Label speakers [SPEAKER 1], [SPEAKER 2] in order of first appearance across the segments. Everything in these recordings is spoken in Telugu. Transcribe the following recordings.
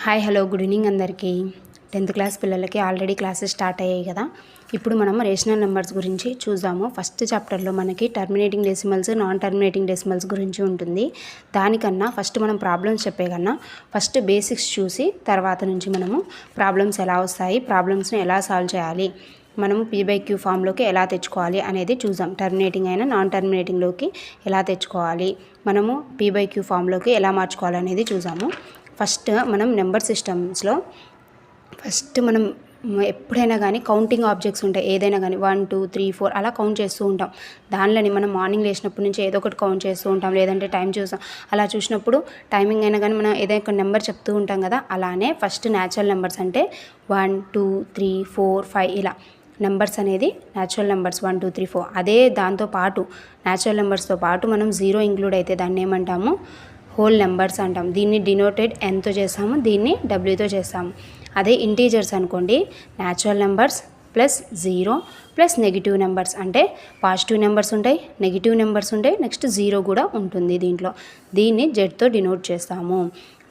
[SPEAKER 1] హాయ్ హలో గుడ్ ఈవినింగ్ అందరికీ. 10th క్లాస్ పిల్లలకి ఆల్రెడీ క్లాసెస్ స్టార్ట్ అయ్యాయి కదా. ఇప్పుడు మనం రేషనల్ నెంబర్స్ గురించి చూద్దాము. ఫస్ట్ చాప్టర్లో మనకి terminating decimals, non terminating decimals గురించి ఉంటుంది. దానికన్నా ఫస్ట్ మనం ప్రాబ్లమ్స్ చెప్పే కన్నా ఫస్ట్ బేసిక్స్ చూసి తర్వాత నుంచి మనము ప్రాబ్లమ్స్ ఎలా వస్తాయి, ప్రాబ్లమ్స్ని ఎలా సాల్వ్ చేయాలి, మనము P/Q ఫామ్లోకి ఎలా తెచ్చుకోవాలి అనేది చూద్దాం. టర్మినేటింగ్ అయినా నాన్ టర్మినేటింగ్లోకి ఎలా తెచ్చుకోవాలి, మనము P/Q ఫామ్లోకి ఎలా మార్చుకోవాలి అనేది చూద్దాము. ఫస్ట్ మనం నెంబర్ సిస్టమ్స్లో మనం ఎప్పుడైనా కానీ కౌంటింగ్ ఆబ్జెక్ట్స్ ఉంటాయి. ఏదైనా కానీ 1 2 3 4 అలా కౌంట్ చేస్తూ ఉంటాం. దానిలోని మనం మార్నింగ్ లేచినప్పటి నుంచి ఏదో ఒకటి కౌంట్ చేస్తూ ఉంటాం, లేదంటే టైం చూస్తాం. అలా చూసినప్పుడు టైమింగ్ అయినా కానీ మనం ఏదైనా ఒక నెంబర్ చెప్తూ ఉంటాం కదా. అలానే ఫస్ట్ న్యాచురల్ నెంబర్స్ అంటే 1 2 3 4 5 ఇలా నెంబర్స్ అనేది న్యాచురల్ నెంబర్స్ 1 2 3 4. అదే దాంతోపాటు న్యాచురల్ నెంబర్స్తో పాటు మనం 0 ఇంక్లూడ్ అయితే దాన్ని ఏమంటాము, హోల్ నెంబర్స్ అంటాం. దీన్ని డినోటెడ్ ఎన్తో చేస్తాము, దీన్ని డబ్ల్యూతో చేస్తాము. అదే ఇంటీజర్స్ అనుకోండి, natural numbers plus 0 plus negative numbers, అంటే పాజిటివ్ నెంబర్స్ ఉంటాయి, నెగిటివ్ నెంబర్స్ ఉంటాయి, నెక్స్ట్ 0 కూడా ఉంటుంది దీంట్లో. దీన్ని జెడ్తో డినోట్ చేస్తాము.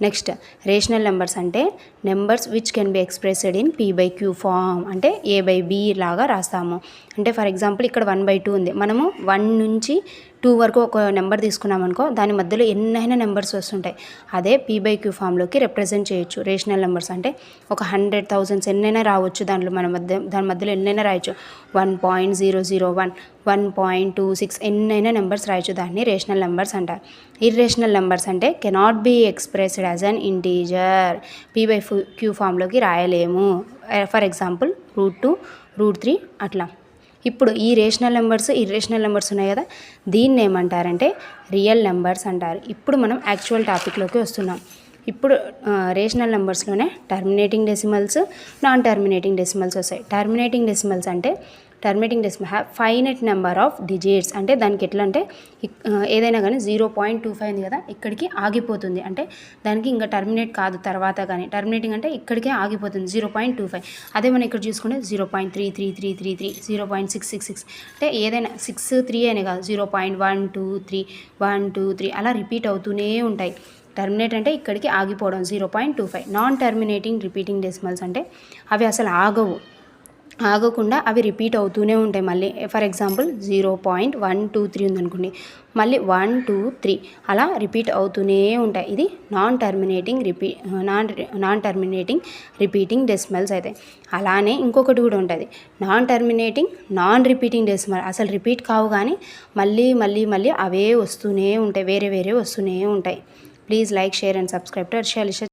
[SPEAKER 1] నెక్స్ట్ రేషనల్ నెంబర్స్ అంటే numbers which can be expressed in P/Q form, అంటే A/B లాగా రాస్తాము. అంటే ఫర్ ఎగ్జాంపుల్ ఇక్కడ 1/2 ఉంది. మనము 1 నుంచి 2 వరకు ఒక నెంబర్ తీసుకున్నాం అనుకో, దాని మధ్యలో ఎన్నైనా నెంబర్స్ వస్తుంటాయి. అదే P/Q ఫామ్లోకి రిప్రజెంట్ చేయొచ్చు. రేషనల్ నెంబర్స్ అంటే ఒక 100,000 ఎన్నైనా రావచ్చు, దాని మధ్యలో ఎన్నైనా రాయొచ్చు. 1.001 1.26 ఎన్నైనా నెంబర్స్ రాయొచ్చు. దాన్ని రేషనల్ నెంబర్స్ అంటారు. ఇర్రేషనల్ నెంబర్స్ అంటే cannot be expressed as an integer, P/Q ఫామ్లోకి రాయలేము. ఫర్ ఎగ్జాంపుల్ √2 √3 అట్లా. ఇప్పుడు ఈ రేషనల్ నెంబర్స్, ఇర్రేషనల్ నెంబర్స్ ఉన్నాయి కదా, దీన్ని ఏమంటారంటే రియల్ నెంబర్స్ అంటారు. ఇప్పుడు మనం యాక్చువల్ టాపిక్లోకి వస్తున్నాం. ఇప్పుడు రేషనల్ నెంబర్స్లోనే terminating decimals, non terminating decimals వస్తాయి. టర్మినేటింగ్ డెసిమల్స్ అంటే terminating decimal have finite number of digits. అంటే దానికి ఎట్లా అంటే ఏదైనా కానీ 0.25 ఉంది కదా, ఇక్కడికి ఆగిపోతుంది. అంటే దానికి ఇంకా టర్మినేట్ కాదు తర్వాత కానీ. టర్మినేటింగ్ అంటే ఇక్కడికే ఆగిపోతుంది 0.25. అదే మనం ఇక్కడ చూసుకుంటే 0.33333 0.666 అంటే ఏదైనా 6 3 అనే కాదు, 0.123 123 అలా రిపీట్ అవుతూనే ఉంటాయి. టర్మినేట్ అంటే ఇక్కడికి ఆగిపోవడం 0.25. నాన్ టర్మినేటింగ్ రిపీటింగ్ డెసిమల్స్ అంటే అవి అసలు ఆగకుండా అవి రిపీట్ అవుతూనే ఉంటాయి మళ్ళీ. ఫర్ ఎగ్జాంపుల్ 0.123 ఉందనుకోండి, మళ్ళీ 1 2 3 అలా రిపీట్ అవుతూనే ఉంటాయి. ఇది నాన్ టర్మినేటింగ్ రిపీటింగ్ డెసిమల్స్ అయితే. అలానే ఇంకొకటి కూడా ఉంటుంది, non terminating non repeating decimal. అసలు రిపీట్ కావు కానీ మళ్ళీ అవే వస్తూనే ఉంటాయి, వేరే వస్తూనే ఉంటాయి. Please like, share and subscribe to Harsha.